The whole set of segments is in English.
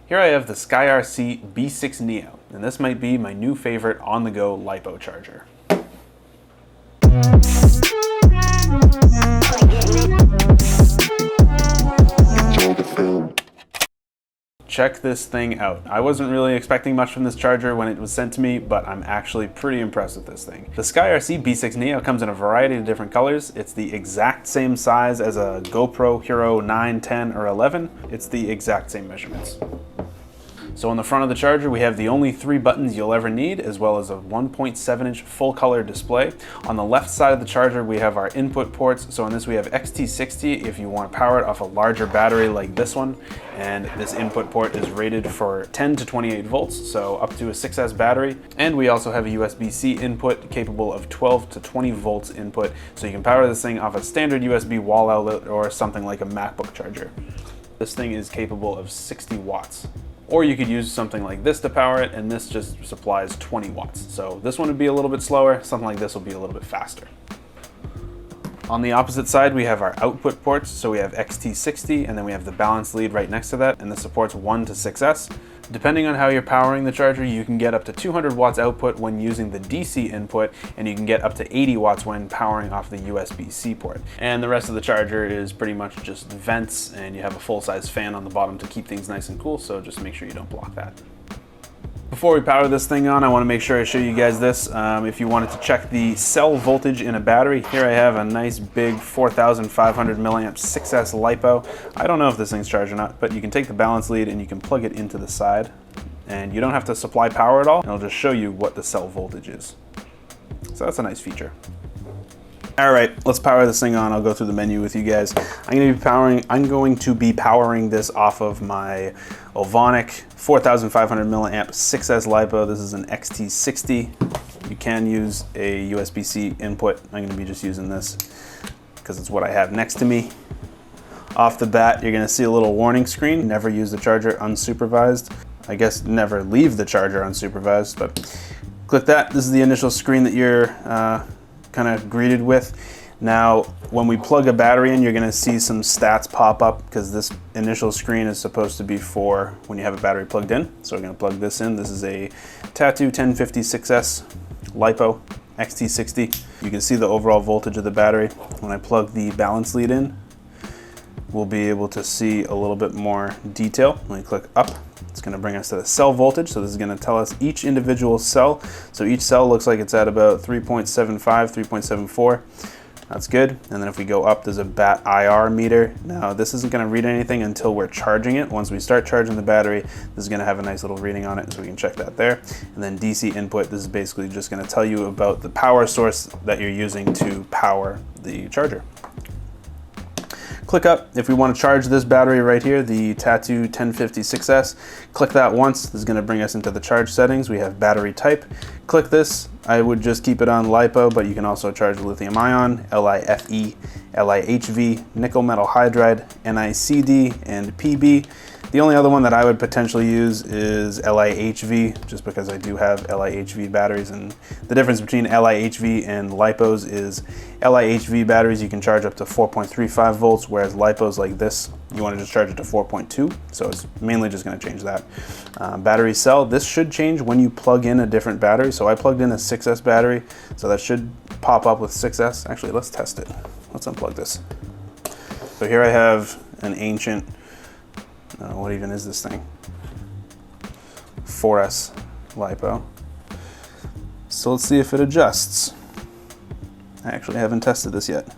Here I have the SkyRC B6 Neo, and this might be my new favorite on-the-go LiPo charger. Check this thing out. I wasn't really expecting much from this charger when it was sent to me, but I'm actually pretty impressed with this thing. The SkyRC B6 Neo comes in a variety of different colors. It's the exact same size as a GoPro Hero 9, 10, or 11. It's the exact same measurements. So on the front of the charger, we have the only 3 buttons you'll ever need, as well as a 1.7-inch full color display. On the left side of the charger, we have our input ports. So on this, we have XT60 if you want to power it off a larger battery like this one. And this input port is rated for 10 to 28 volts, so up to a 6S battery. And we also have a USB-C input capable of 12 to 20 volts input. So you can power this thing off a standard USB wall outlet or something like a MacBook charger. This thing is capable of 60 watts. Or you could use something like this to power it, and this just supplies 20 watts. So this one would be a little bit slower, something like this will be a little bit faster. On the opposite side, we have our output ports. So we have XT60, and then we have the balance lead right next to that, and this supports 1 to 6S. Depending on how you're powering the charger, you can get up to 200 watts output when using the DC input, and you can get up to 80 watts when powering off the USB-C port. And the rest of the charger is pretty much just vents, and you have a full-size fan on the bottom to keep things nice and cool, so just make sure you don't block that. Before we power this thing on, I want to make sure I show you guys this. If you wanted to check the cell voltage in a battery, here I have a nice big 4,500 milliamp 6S LiPo. I don't know if this thing's charged or not, but you can take the balance lead and you can plug it into the side, and you don't have to supply power at all. It'll just show you what the cell voltage is. So that's a nice feature. All right, let's power this thing on. I'll go through the menu with you guys. I'm going to be powering this off of my Ovonic 4,500 milliamp 6S LiPo. This is an XT60. You can use a USB-C input. I'm going to be just using this because it's what I have next to me. Off the bat, you're going to see a little warning screen. Never use the charger unsupervised. I guess never leave the charger unsupervised, but click that. This is the initial screen that you're kind of greeted with. Now, when we plug a battery in, you're going to see some stats pop up because this initial screen is supposed to be for when you have a battery plugged in. So we're going to plug this in. This is a Tattoo 1056S LiPo XT60. You can see the overall voltage of the battery. When I plug the balance lead in, we'll be able to see a little bit more detail. When we click up, it's going to bring us to the cell voltage. So this is going to tell us each individual cell. So each cell looks like it's at about 3.75, 3.74. That's good. And then if we go up, there's a bat IR meter. Now this isn't going to read anything until we're charging it. Once we start charging the battery, this is going to have a nice little reading on it, so we can check that there. And then DC input, this is basically just going to tell you about the power source that you're using to power the charger. Click up if we want to charge this battery right here, the Tattoo 1056S. Click that once. This is going to bring us into the charge settings. We have battery type. Click this. I would just keep it on LiPo, but you can also charge lithium ion, LiFe, LiHV, nickel metal hydride, NiCd, and PB. The only other one that I would potentially use is LiHV, just because I do have LiHV batteries, and the difference between LiHV and LiPos is LiHV batteries you can charge up to 4.35 volts, whereas LiPos like this, you want to just charge it to 4.2, so it's mainly just going to change that. Battery cell, this should change when you plug in a different battery, so I plugged in a 6S battery, so that should pop up with 6S. Actually, let's test it. Let's unplug this. So here I have an ancient, what even is this thing? 4S LiPo. So let's see if it adjusts. I actually haven't tested this yet.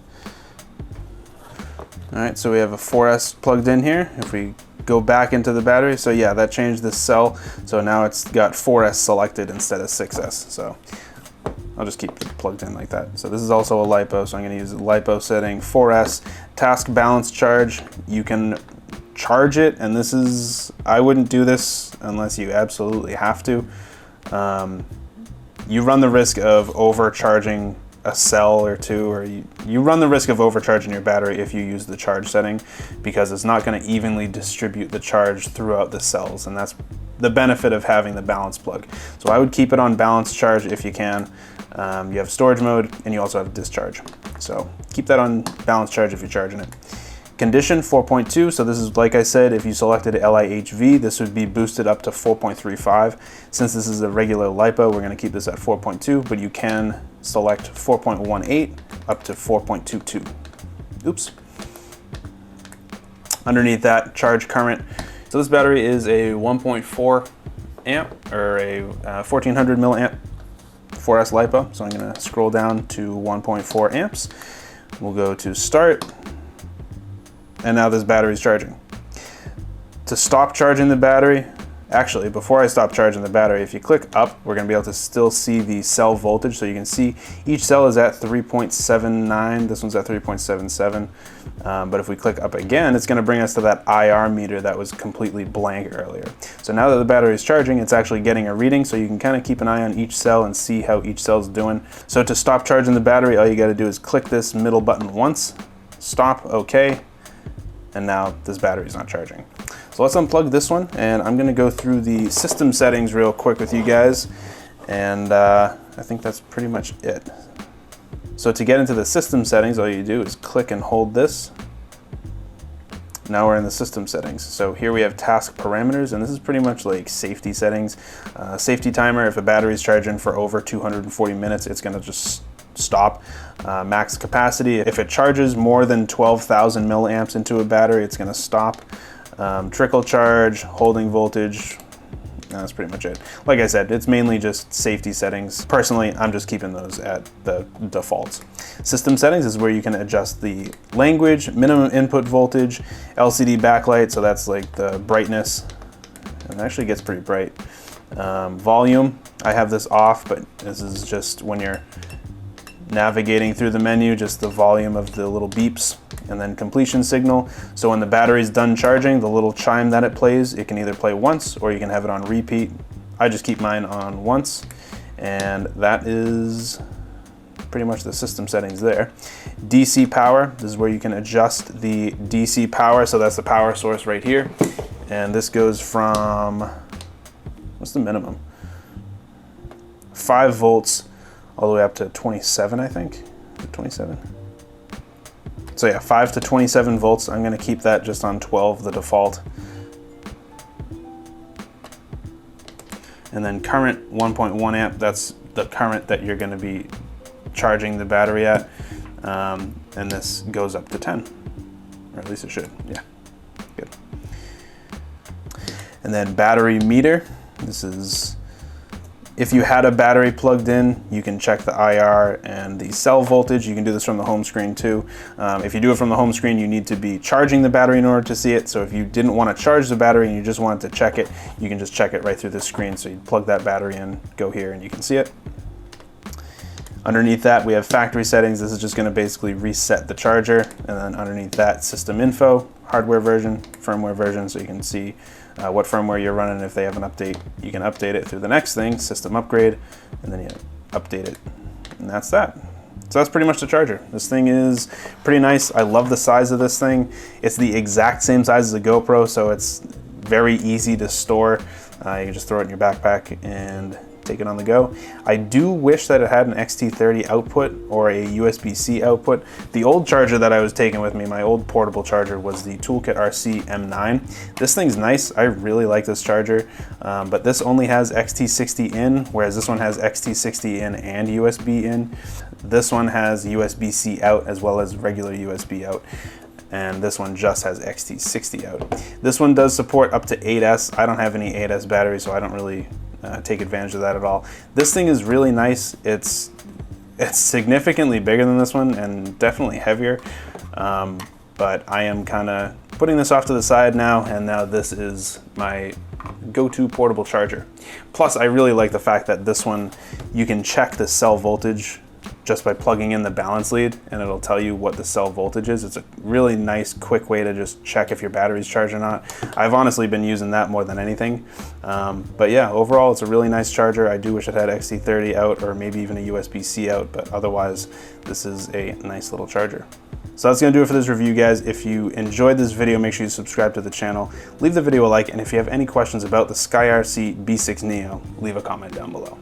All right, so we have a 4S plugged in here. If we go back into the battery, so yeah, that changed this cell. So now it's got 4S selected instead of 6S. So I'll just keep it plugged in like that. So this is also a LiPo, so I'm going to use the LiPo setting 4S. Task balance charge, you can charge it, and this is, I wouldn't do this unless you absolutely have to. You run the risk of overcharging a cell or two, or you run the risk of overcharging your battery if you use the charge setting, because it's not going to evenly distribute the charge throughout the cells, and that's the benefit of having the balance plug. So I would keep it on balance charge if you can. You have storage mode, and you also have discharge. So keep that on balance charge if you're charging it. Condition 4.2, so this is, like I said, if you selected LIHV, this would be boosted up to 4.35. Since this is a regular LiPo, we're going to keep this at 4.2, but you can select 4.18 up to 4.22. Oops. Underneath that, charge current. So this battery is a 1.4 amp or a 1400 milliamp 4S LiPo. So I'm going to scroll down to 1.4 amps. We'll go to start. And now this battery is charging. To stop charging the battery, actually, before I stop charging the battery, if you click up, we're going to be able to still see the cell voltage. So you can see each cell is at 3.79. This one's at 3.77. But if we click up again, it's going to bring us to that IR meter that was completely blank earlier. So now that the battery is charging, it's actually getting a reading. So you can kind of keep an eye on each cell and see how each cell is doing. So to stop charging the battery, all you got to do is click this middle button once, stop, OK. And now this battery is not charging. So let's unplug this one, and I'm gonna go through the system settings real quick with you guys, and I think that's pretty much it. So to get into the system settings, all you do is click and hold this. Now we're in the system settings. So here we have task parameters, and this is pretty much like safety settings. Safety timer, if a battery is charging for over 240 minutes, it's gonna just stop. Max capacity, if it charges more than 12,000 milliamps into a battery, it's going to stop. Trickle charge, holding voltage, that's pretty much it. Like I said, it's mainly just safety settings. Personally, I'm just keeping those at the defaults. System settings is where you can adjust the language, minimum input voltage, LCD backlight, so that's like the brightness, and it actually gets pretty bright. Volume, I have this off, but this is just when you're navigating through the menu, just the volume of the little beeps. And then completion signal, so when the battery's done charging, the little chime that it plays, it can either play once or you can have it on repeat. I just keep mine on once, and that is pretty much the system settings there. DC power, this is where you can adjust the DC power, so that's the power source right here, and this goes from, what's the minimum? 5 volts all the way up to 27, I think. 27. So yeah, 5 to 27 volts. I'm going to keep that just on 12, the default. And then current 1.1 amp, that's the current that you're going to be charging the battery at. And this goes up to 10, or at least it should. Yeah, good. And then battery meter. This is, if you had a battery plugged in, you can check the IR and the cell voltage. You can do this from the home screen too. If you do it from the home screen, you need to be charging the battery in order to see it. So if you didn't want to charge the battery and you just wanted to check it, you can just check it right through the screen. So you plug that battery in, go here, and you can see it. Underneath that, we have factory settings. This is just going to basically reset the charger. And then underneath that, system info, hardware version, firmware version, so you can see what firmware you're running. If they have an update, you can update it through the next thing, system upgrade, and then you update it, and that's that. So that's pretty much the charger. This thing is pretty nice. I love the size of this thing. It's the exact same size as a GoPro, so it's very easy to store. You can just throw it in your backpack and take it on the go. I do wish that it had an XT30 output or a USB-C output. The old charger that I was taking with me, my old portable charger, was the Toolkit RC M9. This thing's nice. I really like this charger, but this only has XT60 in, whereas this one has XT60 in and USB in. This one has USB-C out as well as regular USB out, and this one just has XT60 out. This one does support up to 8S. I don't have any 8S batteries, so I don't really take advantage of that at all. This thing is really nice. It's significantly bigger than this one and definitely heavier, but I am kind of putting this off to the side now, and now this is my go-to portable charger. Plus, I really like the fact that this one, you can check the cell voltage just by plugging in the balance lead, and it'll tell you what the cell voltage is. It's a really nice, quick way to just check if your battery's charged or not. I've honestly been using that more than anything. But yeah, overall, it's a really nice charger. I do wish it had XT30 out or maybe even a USB-C out, but otherwise, this is a nice little charger. So that's gonna do it for this review, guys. If you enjoyed this video, make sure you subscribe to the channel, leave the video a like, and if you have any questions about the SkyRC B6 Neo, leave a comment down below.